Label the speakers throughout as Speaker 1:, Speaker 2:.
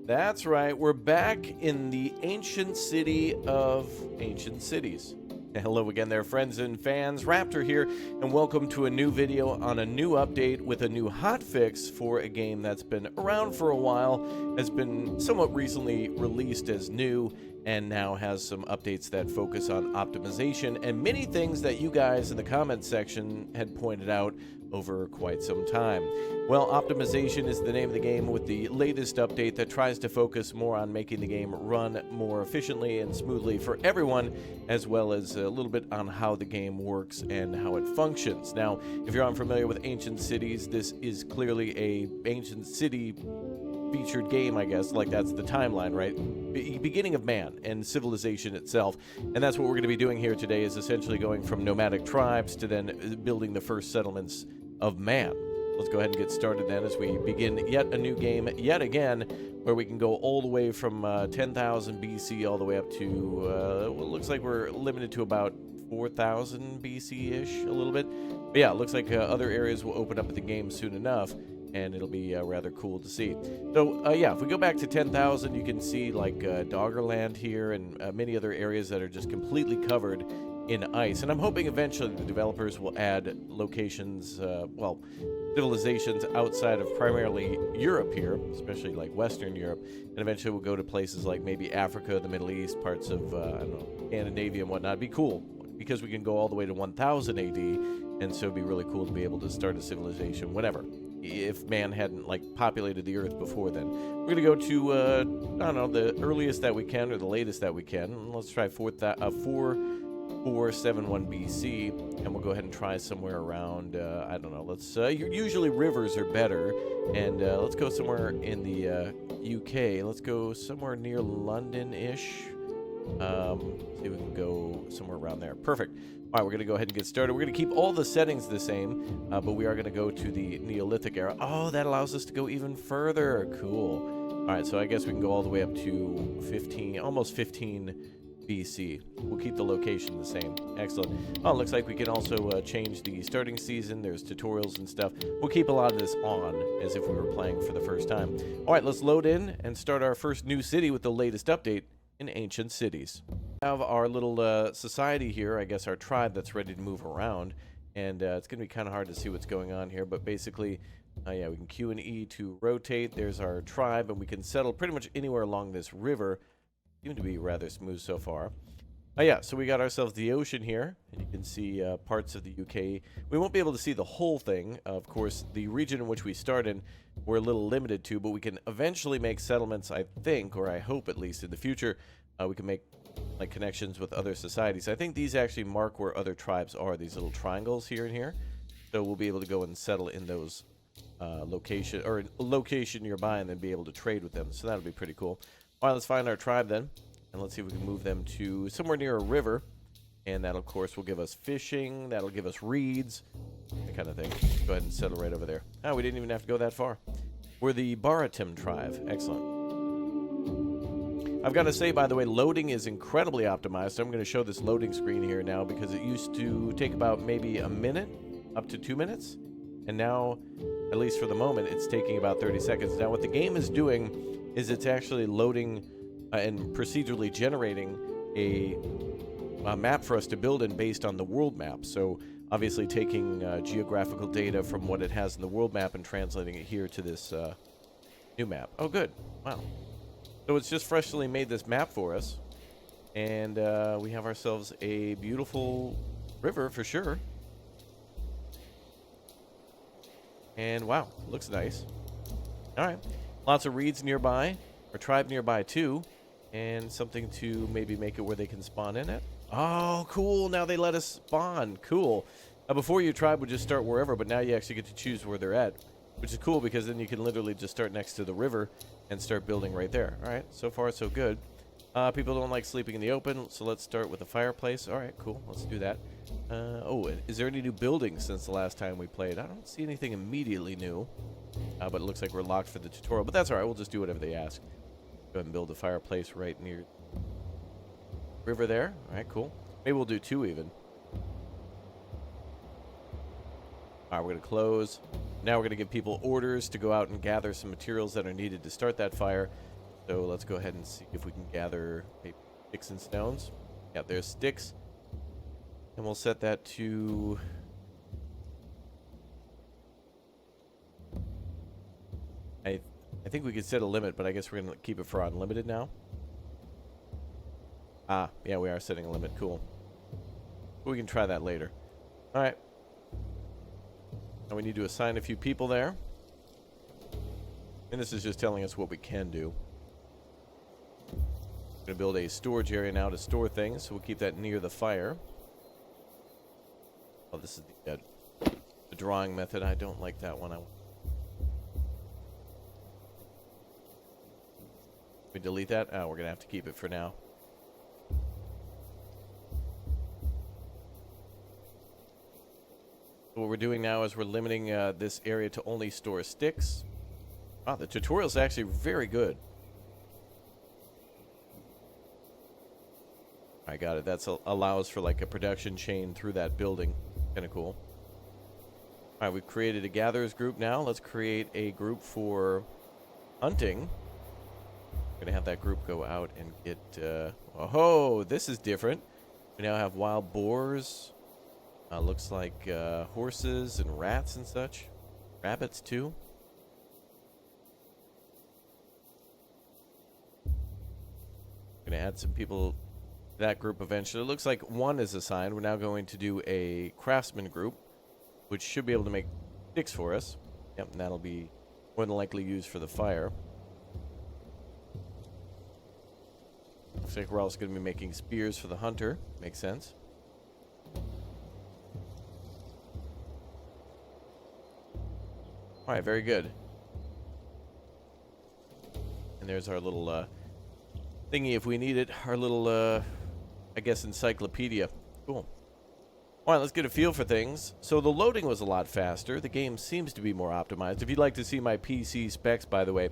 Speaker 1: That's right, we're back in the ancient city of ancient cities. Hello again there, friends and fans. Raptor here, and welcome to a new video on a new update with a new hotfix for a game that's been around for a while, has been somewhat recently released as new, and now has some updates that focus on optimization and many things that you guys in the comments section had pointed out over quite some time. Well, optimization is the name of the game with the latest update that tries to focus more on making the game run more efficiently and smoothly for everyone, as well as a little bit on how the game works and how it functions. Now, if you're unfamiliar with Ancient Cities, this is clearly a ancient city featured game, I guess. Like, that's the timeline, right? Beginning of man and civilization itself. And that's what we're going to be doing here today, is essentially going from nomadic tribes to then building the first settlements of man. Let's go ahead and get started then as we begin yet a new game, yet again, where we can go all the way from 10,000 BC all the way up to, well, it looks like we're limited to about 4,000 BC-ish, a little bit. But yeah, it looks like other areas will open up at the game soon enough, and it'll be rather cool to see. So, yeah, if we go back to 10,000, you can see, like, Doggerland here and many other areas that are just completely covered in ice. And I'm hoping eventually the developers will add locations, well, civilizations outside of primarily Europe here, especially like Western Europe, and eventually we'll go to places like maybe Africa, the Middle East, parts of, I don't know, Scandinavia and whatnot. It'd be cool, because we can go all the way to 1000 AD, and so it'd be really cool to be able to start a civilization whenever, if man hadn't, like, populated the Earth before then. We're going to go to, I don't know, the earliest that we can, or the latest that we can. Let's try 4471 BC, and we'll go ahead and try somewhere around, I don't know, let's, usually rivers are better, and let's go somewhere in the UK. Let's go somewhere near London-ish. See if we can go somewhere around there. Perfect. All right, we're going to go ahead and get started. We're going to keep all the settings the same, but we are going to go to the Neolithic era. Oh, that allows us to go even further. Cool. All right, so I guess we can go all the way up to 15, almost 15 BC. We'll keep the location the same. Excellent. Oh, it looks like we can also change the starting season. There's tutorials and stuff. We'll keep a lot of this on as if we were playing for the first time. All right, let's load in and start our first new city with the latest update in Ancient Cities. We have our little society here, I guess our tribe that's ready to move around, and it's going to be kind of hard to see what's going on here, but basically, yeah, we can Q and E to rotate. There's our tribe, and we can settle pretty much anywhere along this river. Seem to be rather smooth so far. Yeah, so we got ourselves the ocean here, and you can see parts of the UK. We won't be able to see the whole thing. Of course, the region in which we start in, we're a little limited to, but we can eventually make settlements, I think, or I hope at least in the future, we can make like connections with other societies. I think these actually mark where other tribes are, these little triangles here and here. So we'll be able to go and settle in those location nearby, and then be able to trade with them. So that'll be pretty cool. All right, let's find our tribe then, and let's see if we can move them to somewhere near a river, and that, of course, will give us fishing, that'll give us reeds, that kind of thing. Go ahead and settle right over there. Oh, we didn't even have to go that far. We're the Baratim tribe. Excellent. I've got to say, by the way, loading is incredibly optimized. I'm going to show this loading screen here now, because it used to take about maybe a minute, up to 2 minutes, and now, at least for the moment, it's taking about 30 seconds. Now, what the game is doing is it's actually loading and procedurally generating a map for us to build in based on the world map. So obviously taking geographical data from what it has in the world map and translating it here to this new map. Oh, good. Wow. So it's just freshly made this map for us, and we have ourselves a beautiful river for sure. And wow, looks nice. All right. Lots of reeds nearby, or tribe nearby too, and something to maybe make it where they can spawn in it. Oh, cool. Now they let us spawn. Cool. Before, your tribe would just start wherever, but now you actually get to choose where they're at, which is cool, because then you can literally just start next to the river and start building right there. All right, so far so good. People don't like sleeping in the open, so let's start with a fireplace. All right, cool. Let's do that. Oh, is there any new buildings since the last time we played? I don't see anything immediately new, but it looks like we're locked for the tutorial. But that's all right. We'll just do whatever they ask. Go ahead and build a fireplace right near river there. All right, cool. Maybe we'll do 2 even. All right, we're going to close. Now we're going to give people orders to go out and gather some materials that are needed to start that fire. So let's go ahead and see if we can gather maybe sticks and stones. Yeah, there's sticks. And we'll set that to... I think we could set a limit, but I guess we're going to keep it for unlimited now. Ah, yeah, we are setting a limit. Cool. We can try that later. All right. Now we need to assign a few people there. And this is just telling us what we can do. We're going to build a storage area now to store things, so we'll keep that near the fire. Oh, this is the drawing method. I don't like that one. We delete that? Oh, we're going to have to keep it for now. So what we're doing now is we're limiting this area to only store sticks. Wow, the tutorial is actually very good. I got it. That allows for like a production chain through that building. Kind of cool. All right, we've created a gatherers group now. Let's create a group for hunting. We're going to have that group go out and get... oh, this is different. We now have wild boars. Looks like horses and rats and such. Rabbits, too. Going to add some people to that group eventually. It looks like one is assigned. We're now going to do a craftsman group, which should be able to make sticks for us. Yep, and that'll be more than likely used for the fire. Looks like we're also going to be making spears for the hunter. Makes sense. All right, very good. And there's our little thingy if we need it. Our little, I guess, encyclopedia. Cool. All right, let's get a feel for things. So the loading was a lot faster. The game seems to be more optimized. If you'd like to see my PC specs, by the way,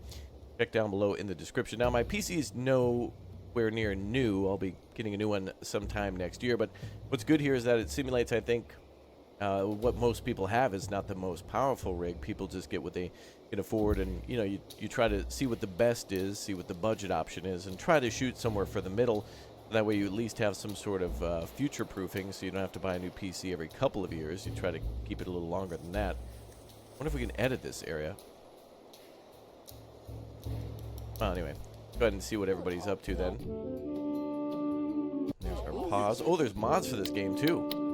Speaker 1: check down below in the description. Now, my PC is nowhere near new. I'll be getting a new one sometime next year. But what's good here is that it simulates, I think, what most people have is not the most powerful rig. People just get what they can afford, and you know, you try to see what the best is, see what the budget option is, and try to shoot somewhere for the middle. That way you at least have some sort of future proofing, so you don't have to buy a new PC every couple of years. You try to keep it a little longer than that. I wonder if we can edit this area. Well, anyway, go ahead and see what everybody's up to then. There's our pause. Oh, there's mods for this game too.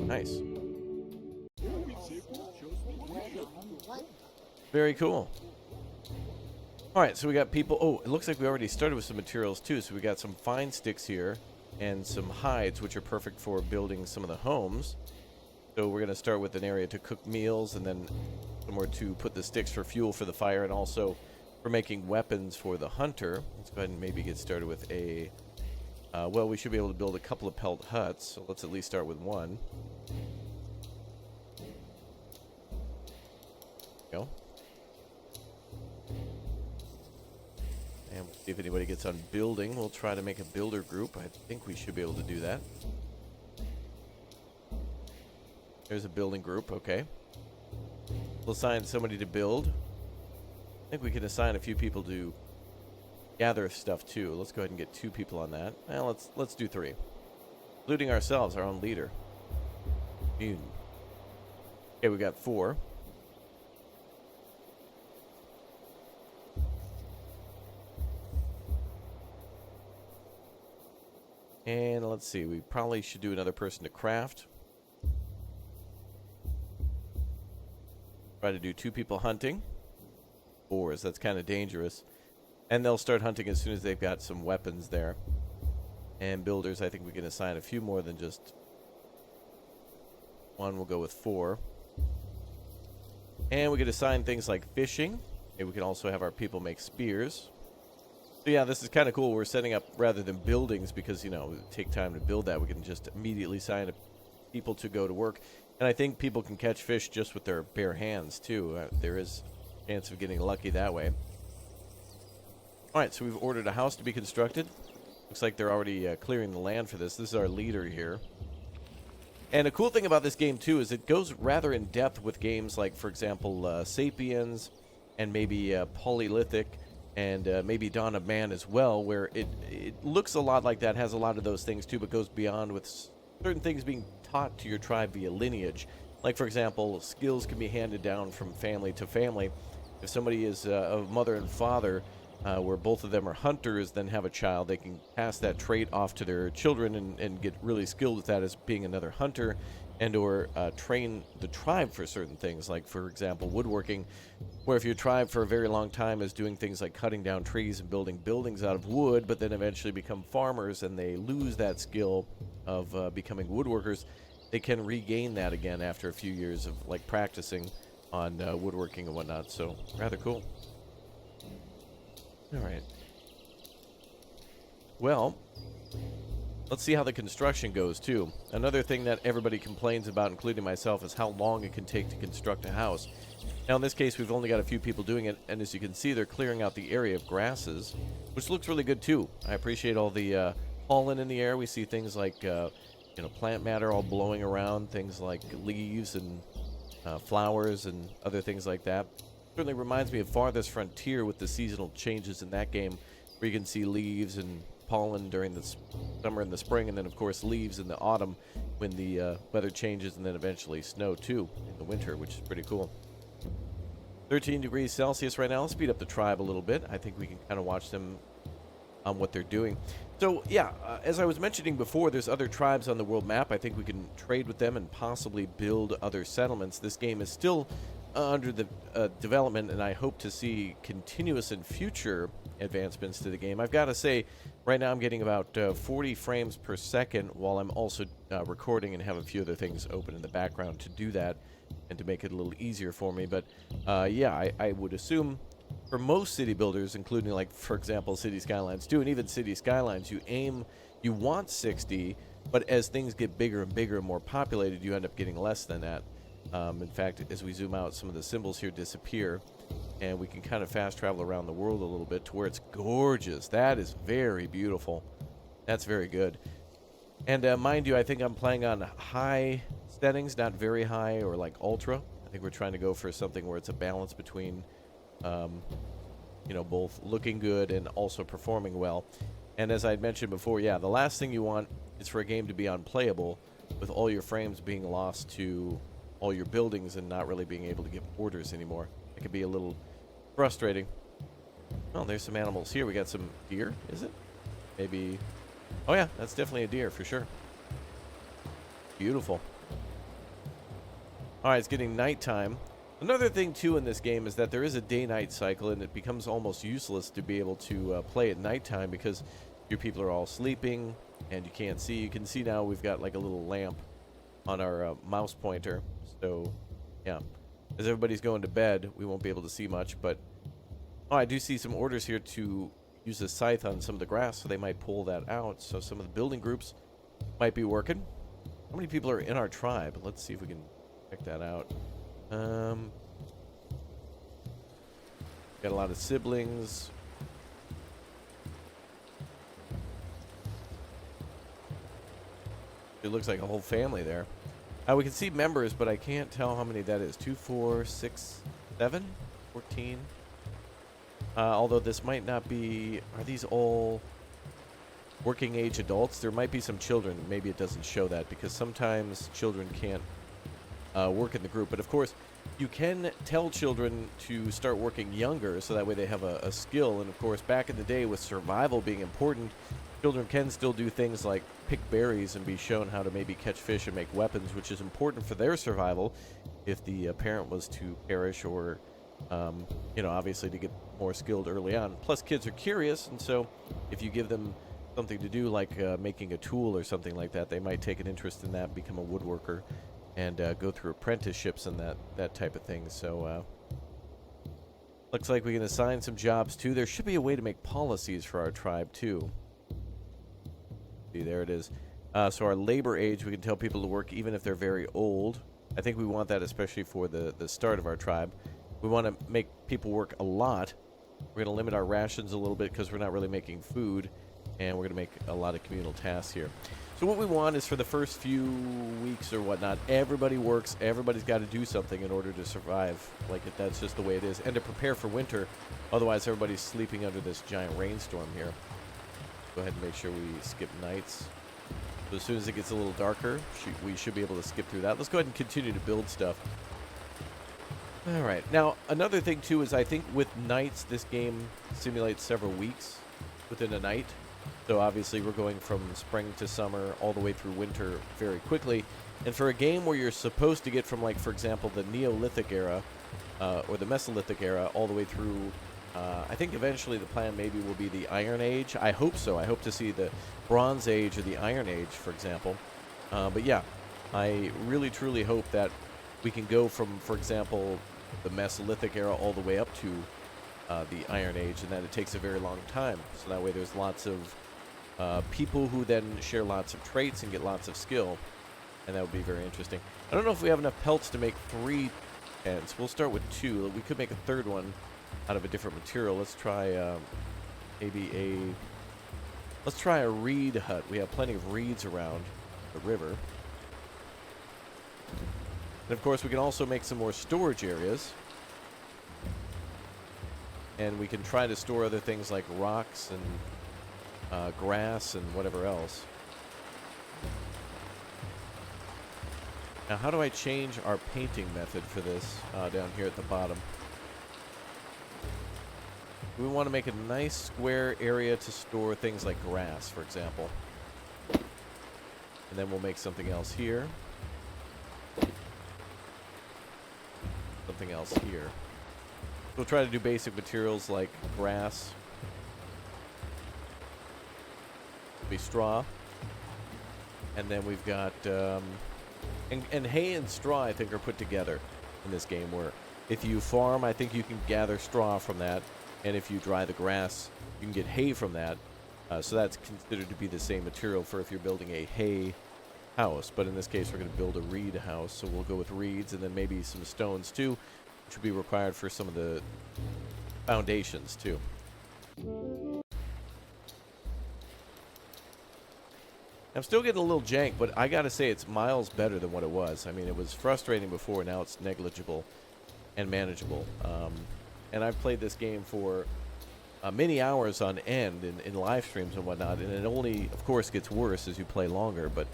Speaker 1: Nice. Very cool. Alright, so we got people... Oh, it looks like we already started with some materials too. So we got some fine sticks here and some hides, which are perfect for building some of the homes. So we're going to start with an area to cook meals, and then somewhere to put the sticks for fuel for the fire, and also for making weapons for the hunter. Let's go ahead and maybe get started with a... well, we should be able to build a couple of pelt huts, so let's at least start with one. Go. And we'll see if anybody gets on building. We'll try to make a builder group. I think we should be able to do that. There's a building group, okay. We'll assign somebody to build. I think we can assign a few people to gather stuff too. Let's go ahead and get 2 people on that. Well, let's do 3. Including ourselves, our own leader. Okay, we got 4. And let's see, we probably should do another person to craft. Try to do 2 people hunting. Boars, that's kind of dangerous. And they'll start hunting as soon as they've got some weapons there. And builders, I think we can assign a few more than just 1. We'll go with 4. And we can assign things like fishing. And we can also have our people make spears. So yeah, this is kind of cool. We're setting up rather than buildings because, you know, it would take time to build that. We can just immediately assign people to go to work. And I think people can catch fish just with their bare hands, too. There is a chance of getting lucky that way. All right, so we've ordered a house to be constructed. Looks like they're already clearing the land for this. This is our leader here. And a cool thing about this game, too, is it goes rather in depth with games like, for example, Sapiens and maybe Polyolithic and maybe Dawn of Man as well, where it looks a lot like that, has a lot of those things, too, but goes beyond with certain things being taught to your tribe via lineage. Like, for example, skills can be handed down from family to family. If somebody is a mother and father, where both of them are hunters, then have a child, they can pass that trait off to their children and get really skilled with that as being another hunter, and or train the tribe for certain things, like, for example, woodworking, where if your tribe for a very long time is doing things like cutting down trees and building buildings out of wood, but then eventually become farmers and they lose that skill of becoming woodworkers, they can regain that again after a few years of like practicing on woodworking and whatnot. So rather cool. All right. Well, let's see how the construction goes too. Another thing that everybody complains about, including myself, is how long it can take to construct a house. Now in this case, we've only got a few people doing it, and as you can see, they're clearing out the area of grasses, which looks really good too. I appreciate all the pollen in the air. We see things like plant matter all blowing around, things like leaves and flowers and other things like that. Certainly reminds me of Farthest Frontier with the seasonal changes in that game, where you can see leaves and pollen during the summer and the spring, and then of course leaves in the autumn when the weather changes, and then eventually snow too in the winter, which is pretty cool. 13 degrees Celsius right now. I'll speed up the tribe a little bit. I think we can kind of watch them on what they're doing. So yeah, as I was mentioning before, there's other tribes on the world map. I think we can trade with them and possibly build other settlements. This game is still under the development, and I hope to see continuous and future advancements to the game. I've got to say, right now I'm getting about 40 frames per second while I'm also recording and have a few other things open in the background to do that and to make it a little easier for me. But yeah, I would assume for most city builders, including, like, for example, City Skylines 2 and even City Skylines, you want 60, but as things get bigger and bigger and more populated, you end up getting less than that. In fact, as we zoom out, some of the symbols here disappear, and we can kind of fast travel around the world a little bit to where it's gorgeous. That is very beautiful. That's very good. And mind you, I think I'm playing on high settings, not very high or like ultra. I think we're trying to go for something where it's a balance between both looking good and also performing well. And as I had mentioned before, yeah, the last thing you want is for a game to be unplayable with all your frames being lost to all your buildings and not really being able to give orders anymore. It could be a little frustrating. Oh, there's some animals here. We got some deer, is it? Maybe. Oh yeah, that's definitely a deer for sure. Beautiful. All right, it's getting nighttime. Another thing, too, in this game is that there is a day-night cycle, and it becomes almost useless to be able to play at nighttime because your people are all sleeping, and you can't see. You can see now we've got, like, a little lamp on our mouse pointer. So, yeah, as everybody's going to bed, we won't be able to see much. But, oh, I do see some orders here to use a scythe on some of the grass, so they might pull that out. So some of the building groups might be working. How many people are in our tribe? Let's see if we can check that out. Got a lot of siblings. It looks like a whole family there. We can see members, but I can't tell how many that is. 2, 4, 6, 7, 14. Although this might not be... Are these all working age adults? There might be some children. Maybe it doesn't show that because sometimes children can't work in the group. But of course, you can tell children to start working younger so that way they have a skill. And of course, back in the day with survival being important, children can still do things like pick berries and be shown how to maybe catch fish and make weapons, which is important for their survival if the parent was to perish or, obviously to get more skilled early on. Plus, kids are curious, and so if you give them something to do like making a tool or something like that, they might take an interest in that, become a woodworker, and go through apprenticeships and that type of thing. So looks like we can assign some jobs too. There should be a way to make policies for our tribe too. See, there it is. So our labor age, we can tell people to work even if they're very old. I think we want that especially for the start of our tribe. We want to make people work a lot. We're going to limit our rations a little bit because we're not really making food, and we're going to make a lot of communal tasks here. So So what we want is for the first few weeks or whatnot, everybody works, everybody's got to do something in order to survive. Like, that's just the way it is. And to prepare for winter, otherwise everybody's sleeping under this giant rainstorm here. Go ahead and make sure we skip nights. So as soon as it gets a little darker, we should be able to skip through that. Let's go ahead and continue to build stuff. All right. Now, another thing, too, is I think with nights, this game simulates several weeks within a night. So obviously we're going from spring to summer all the way through winter very quickly. And for a game where you're supposed to get from, like, for example, the Neolithic era or the Mesolithic era all the way through, I think eventually the plan maybe will be the Iron Age. I hope so. I hope to see the Bronze Age or the Iron Age, for example. But yeah, I really, truly hope that we can go from, for example, the Mesolithic era all the way up to the Iron Age, and that it takes a very long time. So that way there's lots of people who then share lots of traits and get lots of skill, and that would be very interesting. I don't know if we have enough pelts to make 3 tents. We'll start with 2. We could make a third one out of a different material. Let's try let's try a reed hut. We have plenty of reeds around the river. And of course we can also make some more storage areas. And we can try to store other things like rocks and grass and whatever else. Now, how do I change our painting method for this down here at the bottom? We want to make a nice square area to store things like grass, for example. And then we'll make something else here. Something else here. We'll try to do basic materials like grass. Be straw. And then we've got and hay and straw, I think, are put together in this game, where if you farm, I think you can gather straw from that, and if you dry the grass, you can get hay from that. So that's considered to be the same material for if you're building a hay house. But in this case, we're going to build a reed house, so we'll go with reeds and then maybe some stones too, which will be required for some of the foundations too. I'm still getting a little jank, but I gotta say it's miles better than what it was. I mean, it was frustrating before, now it's negligible and manageable. And I've played this game for many hours on end in live streams and whatnot, and it only, of course, gets worse as you play longer, but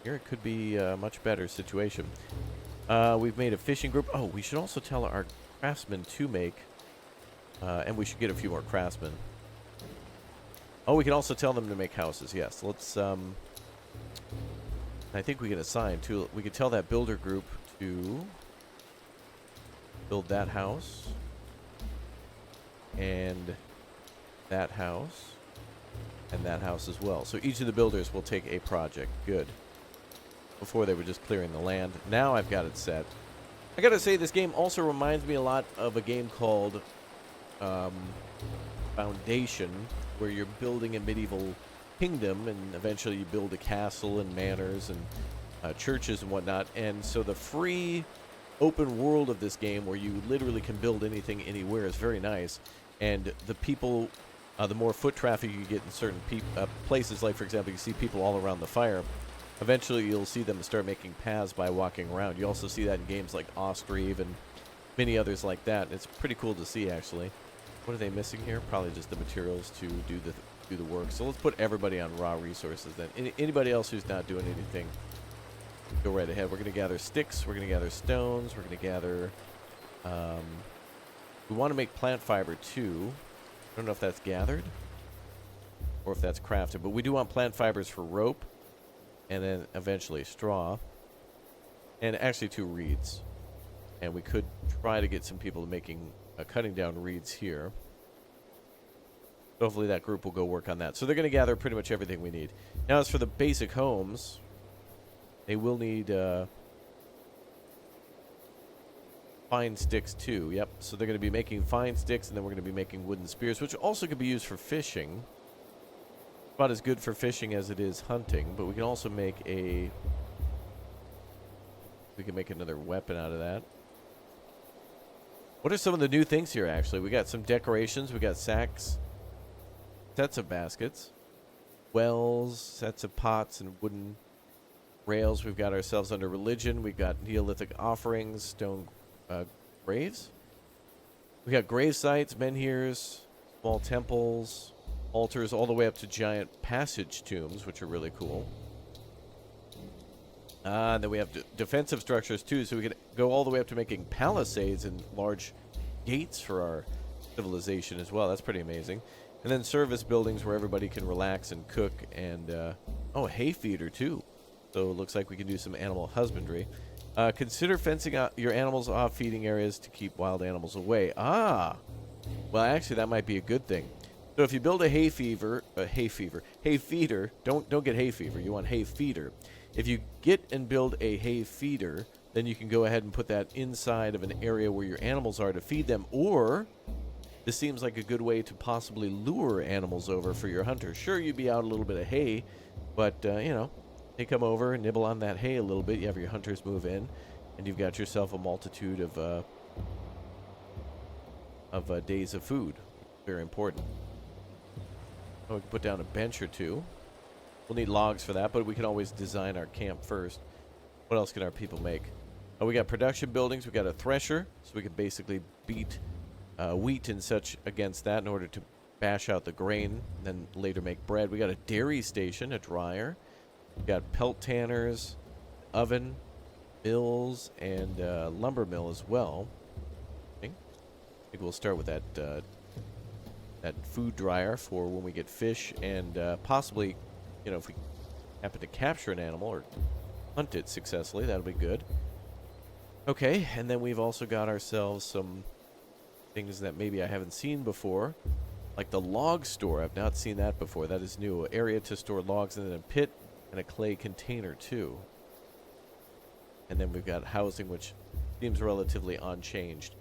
Speaker 1: here it could be a much better situation. We've made a fishing group. Oh, we should also tell our craftsmen to make, and we should get a few more craftsmen. Oh, we can also tell them to make houses. Yes, let's. I think we can assign to. We could tell that builder group to build that house and that house and that house as well. So each of the builders will take a project. Good. Before they were just clearing the land. Now I've got it set. I gotta say, this game also reminds me a lot of a game called Foundation, where you're building a medieval kingdom, and eventually you build a castle and manors and churches and whatnot. And so the free open world of this game, where you literally can build anything anywhere, is very nice. And the people, the more foot traffic you get in certain places, like for example, you see people all around the fire, eventually you'll see them start making paths by walking around. You also see that in games like Ostrive and many others like that. It's pretty cool to see, actually. What are they missing here? Probably just the materials to do the work. So let's put everybody on raw resources then. Anybody else who's not doing anything, go right ahead. We're going to gather sticks. We're going to gather stones. We're going to gather... we want to make plant fiber too. I don't know if that's gathered or if that's crafted, but we do want plant fibers for rope, and then eventually straw, and actually 2 reeds. And we could try to get some people making... cutting down reeds here. Hopefully that group will go work on that. So they're going to gather pretty much everything we need. Now, as for the basic homes, they will need fine sticks too. Yep. So they're going to be making fine sticks, and then we're going to be making wooden spears, which also could be used for fishing. About as good for fishing as it is hunting, but we can also make a... we can make another weapon out of that. What are some of the new things here, actually? We got some decorations. We got sacks. Sets of baskets. wells, sets of pots and wooden rails. We've got ourselves under religion. We've got Neolithic offerings, stone graves. We got grave sites, menhirs, small temples, altars, all the way up to giant passage tombs, which are really cool. And then we have defensive structures too, so we can go all the way up to making palisades and large gates for our civilization as well. That's pretty amazing. And then service buildings where everybody can relax and cook, and a hay feeder too. So it looks like we can do some animal husbandry. Consider fencing out your animals off feeding areas to keep wild animals away. Well, actually, that might be a good thing. So if you build a hay feeder, don't get hay fever. You want hay feeder. If you get and build a hay feeder, then you can go ahead and put that inside of an area where your animals are to feed them. Or this seems like a good way to possibly lure animals over for your hunters. Sure, you'd be out a little bit of hay, but they come over and nibble on that hay a little bit. You have your hunters move in, and you've got yourself a multitude of days of food. Very important. We can put down a bench or two. We'll need logs for that, but we can always design our camp first. What else can our people make? We got production buildings. We got a thresher, so we can basically beat wheat and such against that in order to bash out the grain, and then later make bread. We got a dairy station, a dryer. We got pelt tanners, oven, mills, and lumber mill as well. I think we'll start with that food dryer for when we get fish, and possibly, if we happen to capture an animal or hunt it successfully, that'll be good. Okay, and then we've also got ourselves some things that maybe I haven't seen before, like the log store. I've not seen that before. That is new. Area to store logs, and then a pit and a clay container too. And then we've got housing, which seems relatively unchanged.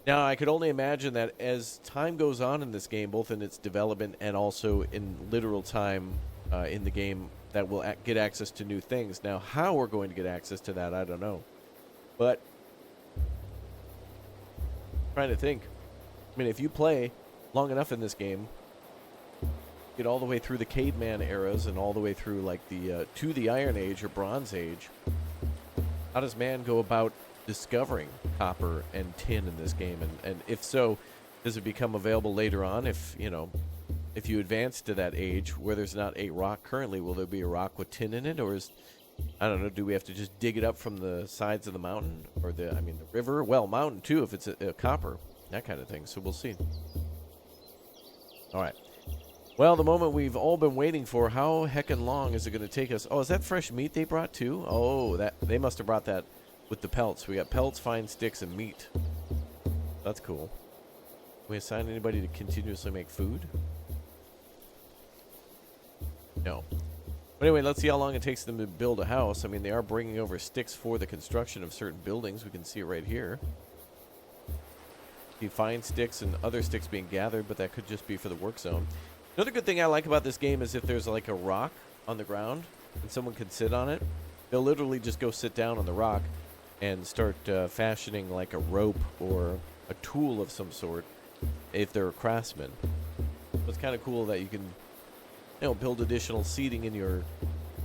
Speaker 1: Now, I could only imagine that as time goes on in this game, both in its development and also in literal time in the game, that we'll get access to new things. Now, how we're going to get access to that, I don't know. But trying to think. I mean, if you play long enough in this game, get all the way through the caveman eras and all the way through like to the Iron Age or Bronze Age, how does man go about discovering copper and tin in this game? And if so, does it become available later on? If you advance to that age where there's not a rock currently, will there be a rock with tin in it? Or I don't know, do we have to just dig it up from the sides of the mountain or the river? Well, mountain too, if it's a copper, that kind of thing. So we'll see. All right. Well, the moment we've all been waiting for. How heckin' long is it going to take us? Oh, is that fresh meat they brought too? Oh, they must have brought that with the pelts. We got pelts, fine sticks, and meat. That's cool. Can we assign anybody to continuously make food? No. But anyway, let's see how long it takes them to build a house. I mean, they are bringing over sticks for the construction of certain buildings. We can see it right here. See fine sticks and other sticks being gathered, but that could just be for the work zone. Another good thing I like about this game is if there's like a rock on the ground and someone can sit on it, they'll literally just go sit down on the rock and start fashioning like a rope or a tool of some sort if they're a craftsman. So it's kind of cool that you can build additional seating in your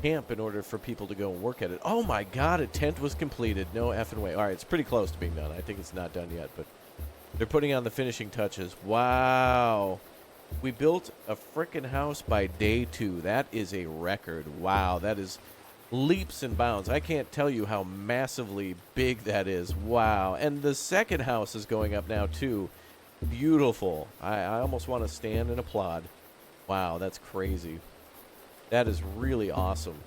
Speaker 1: camp in order for people to go and work at it. Oh my god, a tent was completed. No effing way. All right, it's pretty close to being done. I think it's not done yet, but they're putting on the finishing touches. Wow. We built a frickin' house by day 2. That is a record. Wow, that is leaps and bounds. I can't tell you how massively big that is. Wow. And the second house is going up now too. Beautiful. I almost want to stand and applaud. Wow, that's crazy. That is really awesome.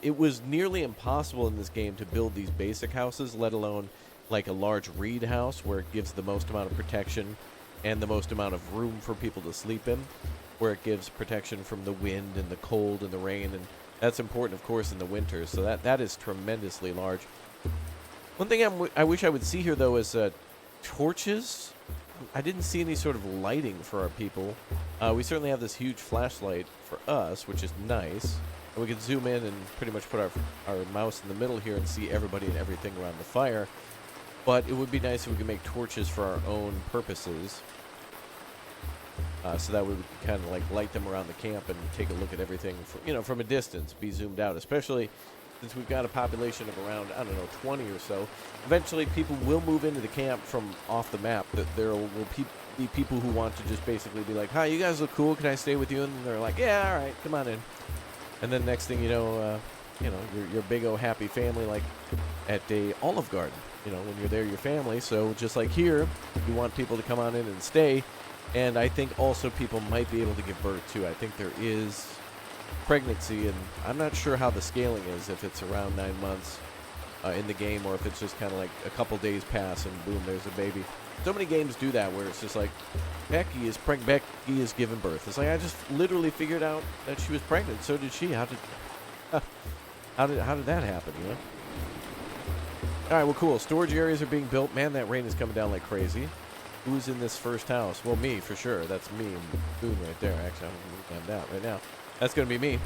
Speaker 1: It was nearly impossible in this game to build these basic houses, let alone like a large reed house where it gives the most amount of protection and the most amount of room for people to sleep in, where it gives protection from the wind and the cold and the rain, and that's important, of course, in the winter. So that is tremendously large. One thing I wish I would see here, though, is torches. I didn't see any sort of lighting for our people. We certainly have this huge flashlight for us, which is nice. And we can zoom in and pretty much put our mouse in the middle here and see everybody and everything around the fire. But it would be nice if we could make torches for our own purposes. so that way we can kind of like light them around the camp and take a look at everything from a distance, be zoomed out, especially since we've got a population of around, I don't know, 20 or so. Eventually people will move into the camp from off the map. That there will be people who want to just basically be like, hi, you guys look cool, can I stay with you? And they're like, yeah, all right, come on in. And then next thing you know, your big old happy family, like at a Olive Garden, when you're there, your family. So just like here, you want people to come on in and stay. And I think also people might be able to give birth too. I think there is pregnancy, and I'm not sure how the scaling is, if it's around 9 months in the game, or if it's just kind of like a couple days pass and boom, there's a baby. So many games do that, where it's just like, Becky is giving birth. It's like, I just literally figured out that she was pregnant. So did she. How did that happen, All right, well, cool. Storage areas are being built. Man, that rain is coming down like crazy. Who's in this first house? Well, me, for sure. That's me and Boone right there. Actually, I'm going to move right now. That's going to be me.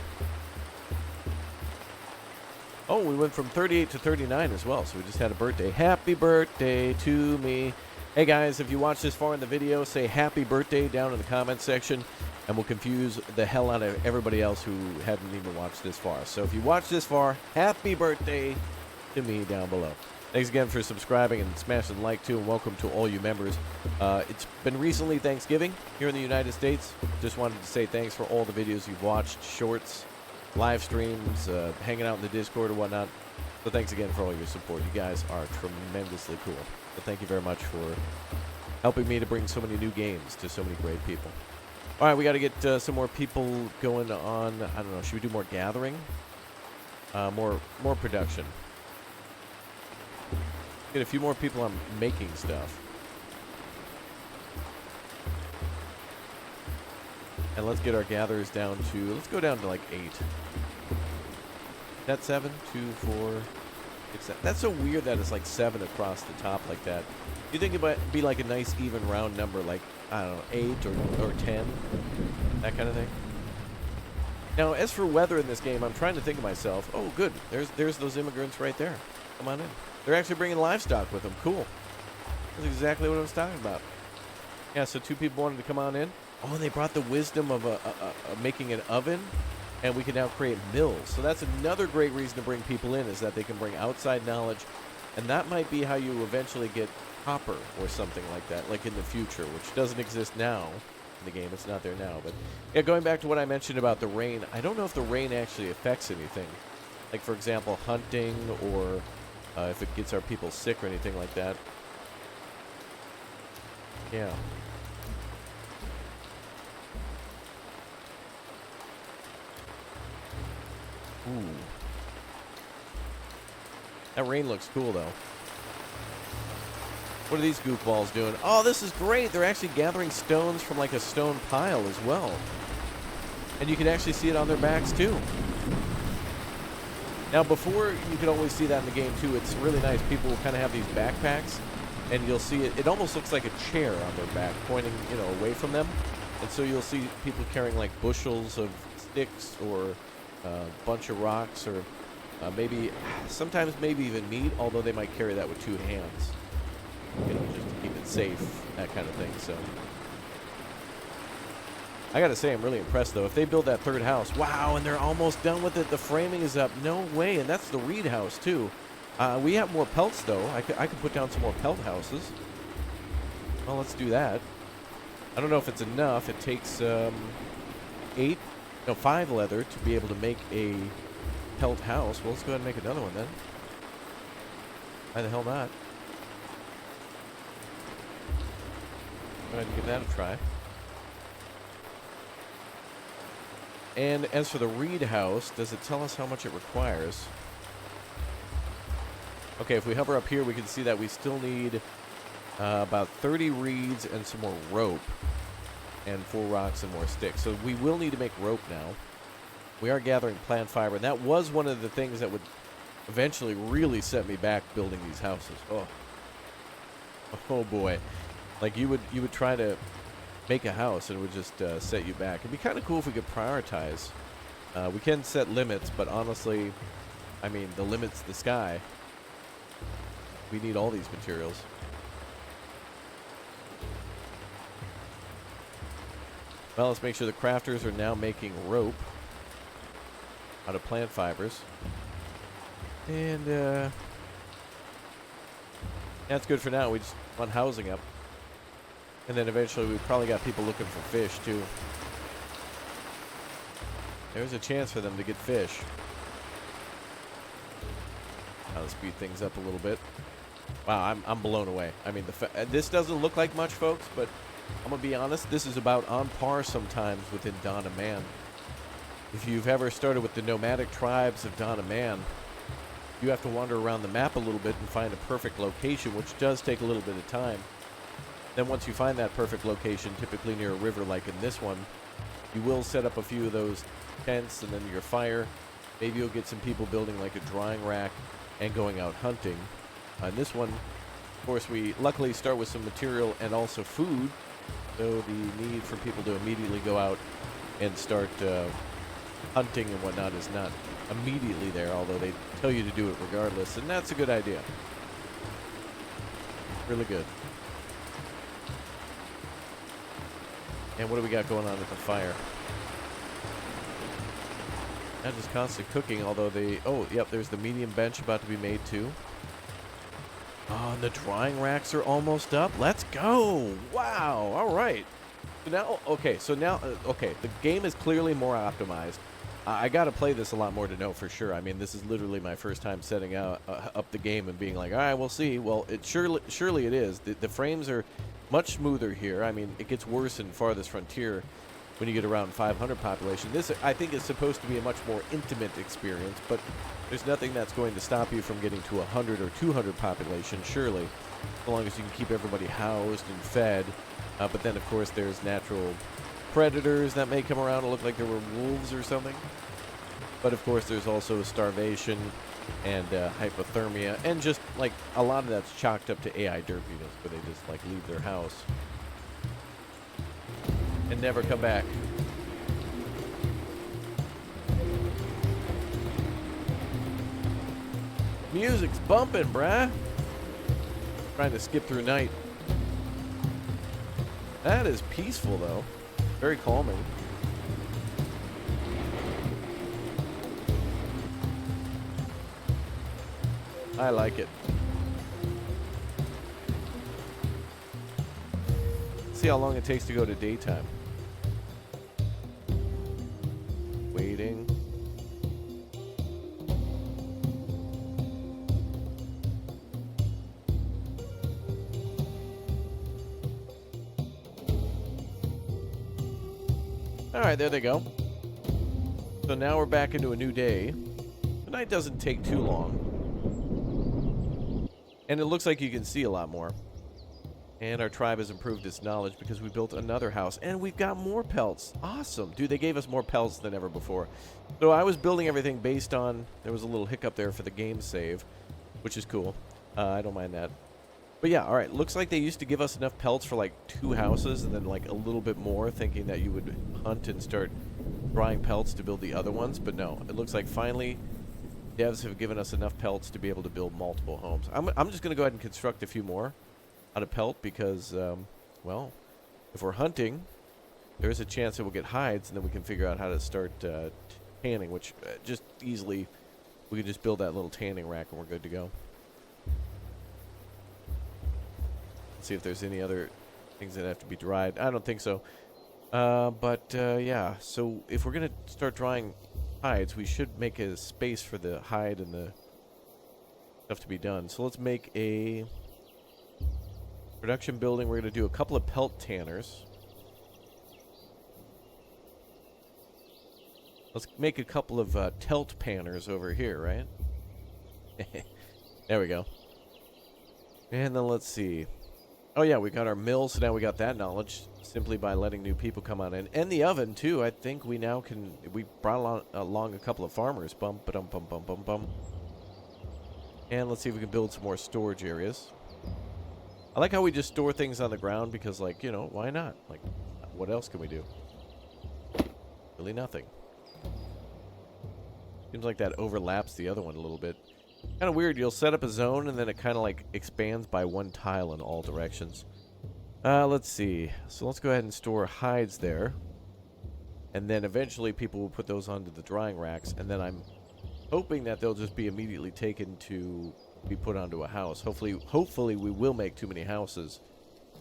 Speaker 1: Oh, we went from 38 to 39 as well, so we just had a birthday. Happy birthday to me. Hey, guys, if you watch this far in the video, say happy birthday down in the comments section, and we'll confuse the hell out of everybody else who hadn't even watched this far. So if you watch this far, happy birthday to me down below. Thanks again for subscribing and smashing the like, too, and welcome to all you members. It's been recently Thanksgiving here in the United States. Just wanted to say thanks for all the videos you've watched, shorts, live streams, hanging out in the Discord or whatnot. So thanks again for all your support. You guys are tremendously cool. So thank you very much for helping me to bring so many new games to so many great people. All right, we got to get some more people going on. I don't know. Should we do more gathering? More production. Get a few more people on making stuff. And let's get our gatherers down to, let's go down to like 8. That's 7, 2, 4, 6, 7. That's so weird that it's like 7 across the top like that. You think it might be like a nice even round number, like, I don't know, 8 or 10, that kind of thing. Now, as for weather in this game, I'm trying to think of myself. Oh, good. There's those immigrants right there. Come on in. They're actually bringing livestock with them. Cool. That's exactly what I was talking about. Yeah, so 2 people wanted to come on in. Oh, and they brought the wisdom of making an oven, and we can now create mills. So that's another great reason to bring people in, is that they can bring outside knowledge, and that might be how you eventually get copper or something like that, like in the future, which doesn't exist now in the game. It's not there now. But yeah, going back to what I mentioned about the rain, I don't know if the rain actually affects anything. Like, for example, hunting, or if it gets our people sick or anything like that. Yeah. Ooh. That rain looks cool, though. What are these goofballs doing? Oh, this is great. They're actually gathering stones from like a stone pile as well. And you can actually see it on their backs, too. Now, before, you could always see that in the game, too. It's really nice. People will kind of have these backpacks, and you'll see it. It almost looks like a chair on their back, pointing, away from them. And so you'll see people carrying, like, bushels of sticks or a bunch of rocks, or sometimes maybe even meat, although they might carry that with 2 hands, just to keep it safe, that kind of thing. So I gotta say, I'm really impressed, though. If they build that 3rd house, wow, and they're almost done with it. The framing is up. No way. And that's the Reed house, too. We have more pelts, though. I could put down some more pelt houses. Well, let's do that. I don't know if it's enough. It takes 5 leather to be able to make a pelt house. Well, let's go ahead and make another one, then. Why the hell not? Go ahead and give that a try. And as for the Reed house, does it tell us how much it requires? Okay, if we hover up here, we can see that we still need about 30 reeds and some more rope, and 4 rocks and more sticks. So we will need to make rope now. We are gathering plant fiber, and that was one of the things that would eventually really set me back building these houses. Oh boy. Like, you would try to make a house, and it would just set you back. It'd be kind of cool if we could prioritize. We can set limits, but honestly, I mean, the limit's the sky. We need all these materials. Well, let's make sure the crafters are now making rope out of plant fibers. And, that's good for now. We just want housing up. And then eventually we've probably got people looking for fish, too. There's a chance for them to get fish. I'll speed things up a little bit. Wow, I'm blown away. I mean, this doesn't look like much, folks, but I'm going to be honest, this is about on par sometimes within Dawn of Man. If you've ever started with the nomadic tribes of Dawn of Man, you have to wander around the map a little bit and find a perfect location, which does take a little bit of time. Then once you find that perfect location, typically near a river like in this one, you will set up a few of those tents and then your fire. Maybe you'll get some people building like a drying rack and going out hunting. On this one, of course, we luckily start with some material and also food, so the need for people to immediately go out and start hunting and whatnot is not immediately there, although they tell you to do it regardless, and that's a good idea. Really good. And what do we got going on at the fire? Not just constant cooking, although they... Oh, yep, there's the medium bench about to be made, too. Oh, and the drying racks are almost up. Let's go! Wow, all right. So now, okay, the game is clearly more optimized. I got to play this a lot more to know for sure. I mean, this is literally my first time setting up the game and being like, all right, we'll see. Well, it surely it is. The frames are much smoother here. I mean, it gets worse in Farthest Frontier when you get around 500 population. This, I think, is supposed to be a much more intimate experience, but there's nothing that's going to stop you from getting to 100 or 200 population, surely, as long as you can keep everybody housed and fed. But then, of course, there's natural predators that may come around and look like there were wolves or something. But, of course, there's also starvation and hypothermia, and just, like, a lot of that's chalked up to AI derpiness, where they just, like, leave their house and never come back. Music's bumping, bruh. Trying to skip through night. That is peaceful, though. Very calming. I like it. See how long it takes to go to daytime. Waiting. Alright, there they go. So now we're back into a new day. The night doesn't take too long. And it looks like you can see a lot more. And our tribe has improved its knowledge because we built another house. And we've got more pelts. Awesome. Dude, they gave us more pelts than ever before. So I was building everything based on... There was a little hiccup there for the game save, which is cool. I don't mind that. But yeah, alright. Looks like they used to give us enough pelts for like 2 houses and then like a little bit more, thinking that you would hunt and start drying pelts to build the other ones. But no, it looks like finally devs have given us enough pelts to be able to build multiple homes. I'm just going to go ahead and construct a few more out of pelt because, well, if we're hunting, there's a chance that we'll get hides, and then we can figure out how to start tanning, which just easily, we can just build that little tanning rack and we're good to go. Let's see if there's any other things that have to be dried. I don't think so. Yeah, so if we're going to start drying hides, we should make a space for the hide and the stuff to be done. So let's make a production building. We're going to do a couple of pelt tanners. Let's make a couple of telt panners over here, right? There we go. And then let's see. Oh yeah, we got our mill, so now we got that knowledge simply by letting new people come on in. And the oven, too. I think we now can... We brought along a couple of farmers. Bum, ba-dum, bum, bum, bum, bum. And let's see if we can build some more storage areas. I like how we just store things on the ground because, like, you know, why not? Like, what else can we do? Really nothing. Seems like that overlaps the other one a little bit. Kind of weird. You'll set up a zone and then it kind of like expands by 1 tile in all directions. Let's see. So let's go ahead and store hides there. and then eventually people will put those onto the drying racks, and then I'm hoping that they'll just be immediately taken to be put onto a house. Hopefully we will make too many houses,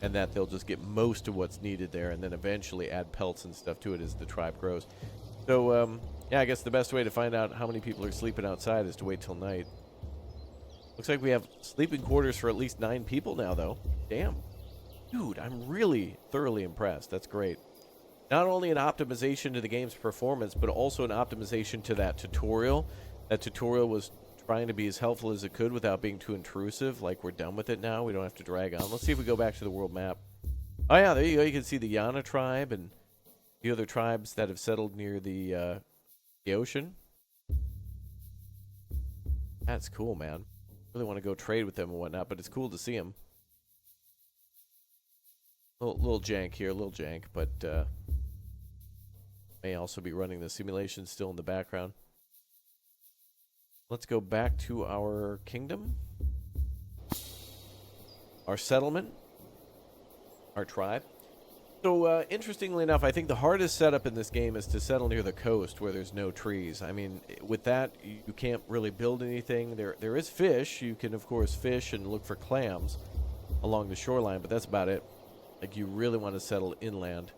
Speaker 1: and that they'll just get most of what's needed there, and then eventually add pelts and stuff to it as the tribe grows. So, yeah, I guess the best way to find out how many people are sleeping outside is to wait till night. Looks like we have sleeping quarters for at least 9 people now, though. Damn. Dude, I'm really thoroughly impressed. That's great. Not only an optimization to the game's performance, but also an optimization to that tutorial. That tutorial was trying to be as helpful as it could without being too intrusive. Like, we're done with it now. We don't have to drag on. Let's see if we go back to the world map. Oh, yeah, there you go. You can see the Yana tribe and the other tribes that have settled near the ocean. That's cool, man. Really want to go trade with them and whatnot, but it's cool to see them. Little jank here, little jank, but may also be running the simulation still in the background. Let's go back to our kingdom, our settlement, our tribe. So, interestingly enough, I think the hardest setup in this game is to settle near the coast where there's no trees. I mean, with that, you can't really build anything. There is fish. You can, of course, fish and look for clams along the shoreline, but that's about it. Like, you really want to settle inland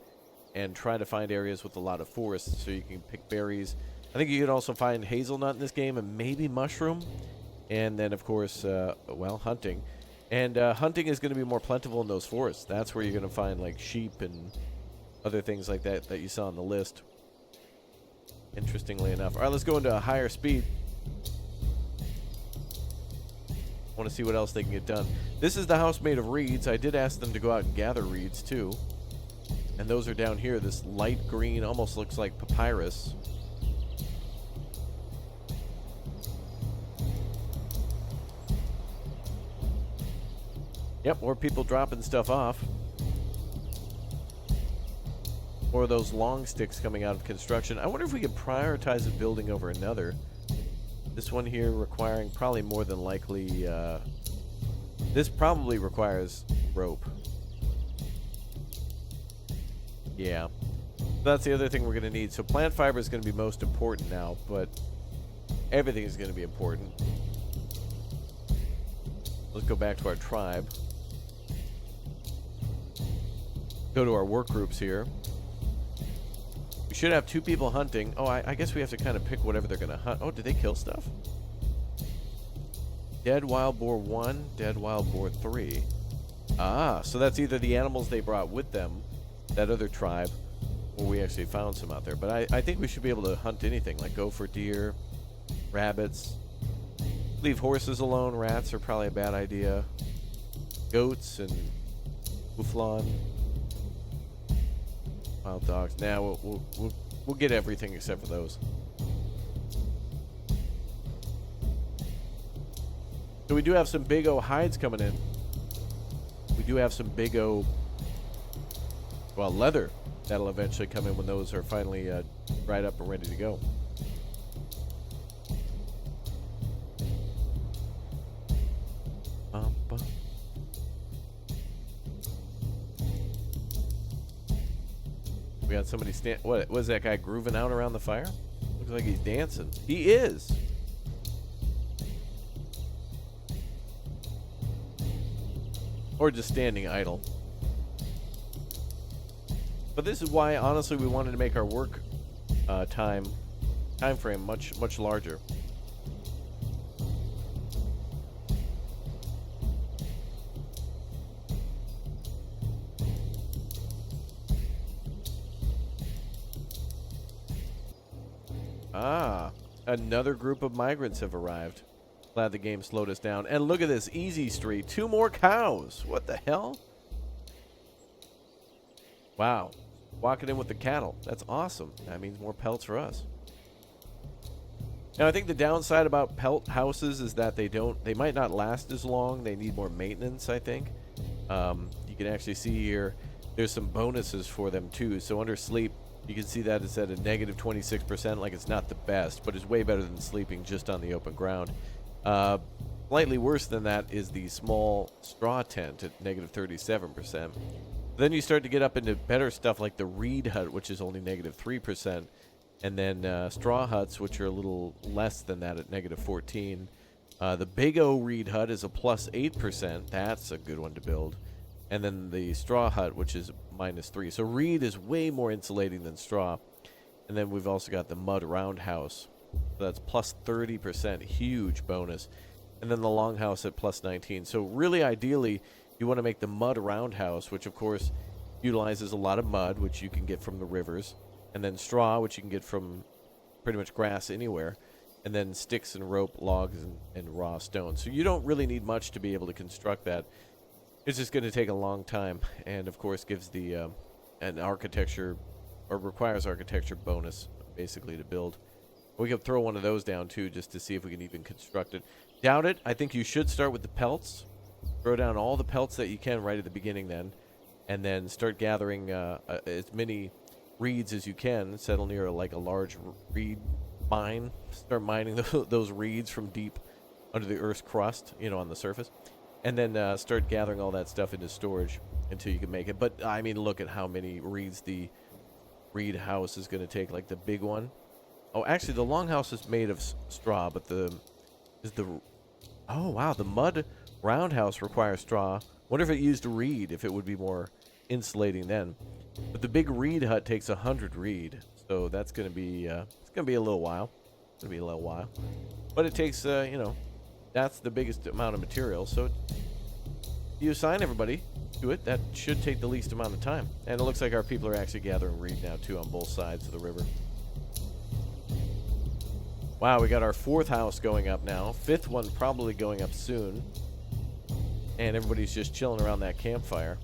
Speaker 1: and try to find areas with a lot of forests so you can pick berries. I think you can also find hazelnut in this game and maybe mushroom. And then, of course, well, hunting. And hunting is going to be more plentiful in those forests. That's where you're going to find, like, sheep and other things like that that you saw on the list. Interestingly enough. All right, let's go into a higher speed. I want to see what else they can get done. This is the house made of reeds. I did ask them to go out and gather reeds, too. And those are down here. This light green almost looks like papyrus. Yep, more people dropping stuff off. More of those long sticks coming out of construction. I wonder if we could prioritize a building over another. This one here requiring probably more than likely... this probably requires rope. Yeah. That's the other thing we're going to need. So plant fiber is going to be most important now, but everything is going to be important. Let's go back to our tribe. Go to our work groups here. We should have 2 people hunting. Oh, I guess we have to kind of pick whatever they're going to hunt. Oh, did they kill stuff? Dead wild boar 1, dead wild boar 3. Ah, so that's either the animals they brought with them, that other tribe, or we actually found some out there. But I think we should be able to hunt anything, like go for deer, rabbits. Leave horses alone. Rats are probably a bad idea. Goats and bufflon. Wild dogs. Now we'll get everything except for those. So we do have some big O hides coming in. We do have some big O, well, leather that'll eventually come in when those are finally dried up and ready to go. We got somebody what was that guy grooving out around the fire? Looks like he's dancing. He is. Or just standing idle. But this is why, honestly, we wanted to make our work time frame much larger. Ah, another group of migrants have arrived. Glad the game slowed us down. And look at this, easy street. 2 more cows. What the hell? Wow. Walking in with the cattle. That's awesome. That means more pelts for us. Now, I think the downside about pelt houses is that they might not last as long. They need more maintenance, I think. You can actually see here, there's some bonuses for them too. So under sleep, you can see that it's at a negative 26%, like it's not the best, but it's way better than sleeping just on the open ground. Slightly worse than that is the small straw tent at negative 37%. Then you start to get up into better stuff like the reed hut, which is only -3%, and then straw huts, which are a little less than that at -14. The Big O reed hut is a +8%. That's a good one to build. And then the straw hut, which is -3. So reed is way more insulating than straw. And then we've also got the mud roundhouse. So that's +30%, huge bonus. And then the longhouse at +19. So really, ideally, you want to make the mud roundhouse, which of course utilizes a lot of mud, which you can get from the rivers, and then straw, which you can get from pretty much grass anywhere, and then sticks and rope, logs, and raw stone. So you don't really need much to be able to construct that. It's just going to take a long time, and of course gives the an architecture, or requires architecture bonus, basically, to build. We could throw one of those down too, just to see if we can even construct it. Doubt it. I think you should start with the pelts. Throw down all the pelts that you can right at the beginning then, and then start gathering as many reeds as you can. Settle near like a large reed mine. Start mining those reeds from deep under the Earth's crust, you know, on the surface. And then start gathering all that stuff into storage until you can make it. But, I mean, look at how many reeds the reed house is going to take, like the big one. Oh, actually, the longhouse is made of straw, but oh, wow, the mud roundhouse requires straw. Wonder if it used reed, if it would be more insulating then. But the big reed hut takes 100 reed, so that's going to be it's going to be a little while. It's going to be a little while. But it takes, you know, that's the biggest amount of material, so you assign everybody to it. That should take the least amount of time. And it looks like our people are actually gathering reed now, too, on both sides of the river. Wow, we got our 4th house going up now. 5th one probably going up soon. And everybody's just chilling around that campfire.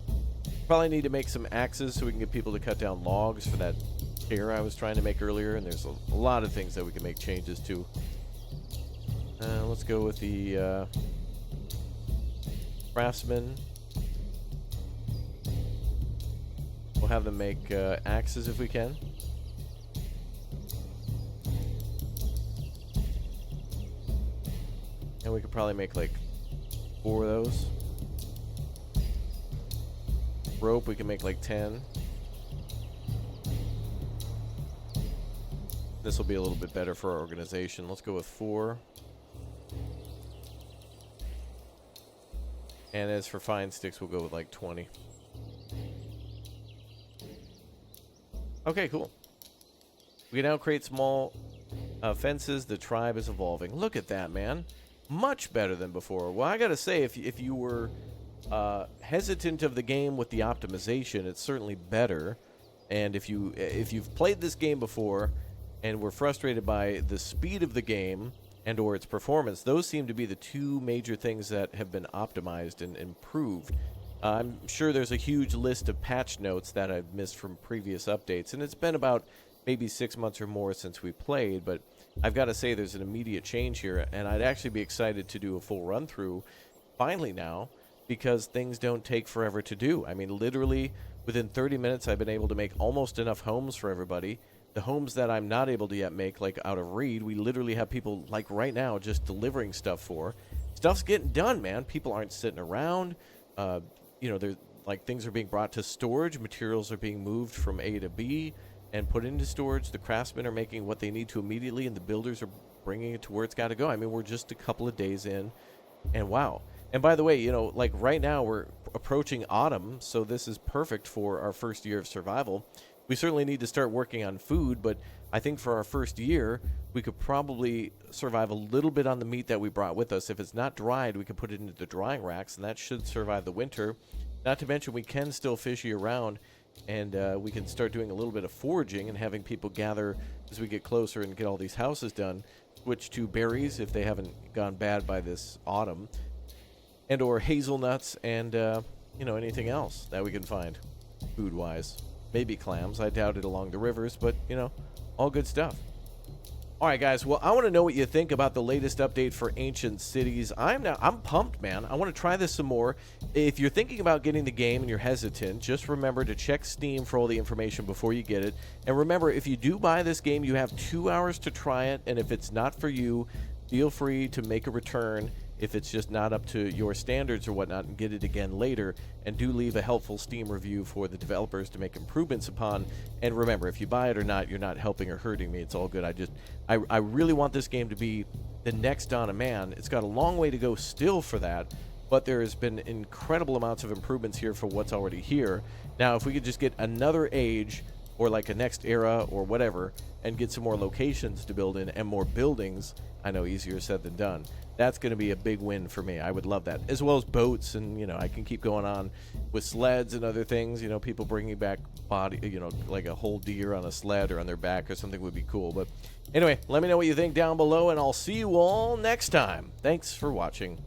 Speaker 1: Probably need to make some axes so we can get people to cut down logs for that chair I was trying to make earlier. And there's a lot of things that we can make changes to. Let's go with the craftsman. We'll have them make axes if we can. And we could probably make like 4 of those. Rope, we can make like 10. This will be a little bit better for our organization. Let's go with 4. And as for fine sticks, we'll go with like 20. Okay, cool. We can now create small fences. The tribe is evolving. Look at that, man. Much better than before. Well, I gotta say, if you were hesitant of the game with the optimization, it's certainly better. And if you've played this game before and were frustrated by the speed of the game and or its performance, those seem to be the 2 major things that have been optimized and improved. I'm sure there's a huge list of patch notes that I've missed from previous updates, and it's been about maybe 6 months or more since we played, but I've got to say there's an immediate change here, and I'd actually be excited to do a full run-through finally now, because things don't take forever to do. I mean, literally, within 30 minutes, I've been able to make almost enough homes for everybody. The homes that I'm not able to yet make, like out of reed, we literally have people, like right now, just delivering stuff for. Stuff's getting done, man. People aren't sitting around. You know, there's like things are being brought to storage. Materials are being moved from A to B and put into storage. The craftsmen are making what they need to immediately, and the builders are bringing it to where it's got to go. I mean, we're just a couple of days in, and wow. And by the way, you know, like right now we're approaching autumn, so this is perfect for our first year of survival. We certainly need to start working on food, but I think for our first year, we could probably survive a little bit on the meat that we brought with us. If it's not dried, we can put it into the drying racks, and that should survive the winter. Not to mention, we can still fish year-round, and we can start doing a little bit of foraging and having people gather as we get closer and get all these houses done. Switch to berries if they haven't gone bad by this autumn, and or hazelnuts and, you know, anything else that we can find food-wise. Maybe clams. I doubt it along the rivers, but, you know, all good stuff. All right, guys. Well, I want to know what you think about the latest update for Ancient Cities. I'm pumped, man. I want to try this some more. If you're thinking about getting the game and you're hesitant, just remember to check Steam for all the information before you get it. And remember, if you do buy this game, you have 2 hours to try it. And if it's not for you, feel free to make a return if it's just not up to your standards or whatnot, and get it again later. And do leave a helpful Steam review for the developers to make improvements upon. And remember, if you buy it or not, you're not helping or hurting me. It's all good. I really want this game to be the next Dawn of Man. It's got a long way to go still for that, but there has been incredible amounts of improvements here for what's already here. Now, if we could just get another age or like a next era or whatever, and get some more locations to build in and more buildings, I know easier said than done. That's going to be a big win for me. I would love that, as well as boats, and I can keep going on with sleds and other things. People bringing back body, like a whole deer on a sled or on their back or something would be cool. But anyway, let me know what you think down below, and I'll see you all next time. Thanks for watching.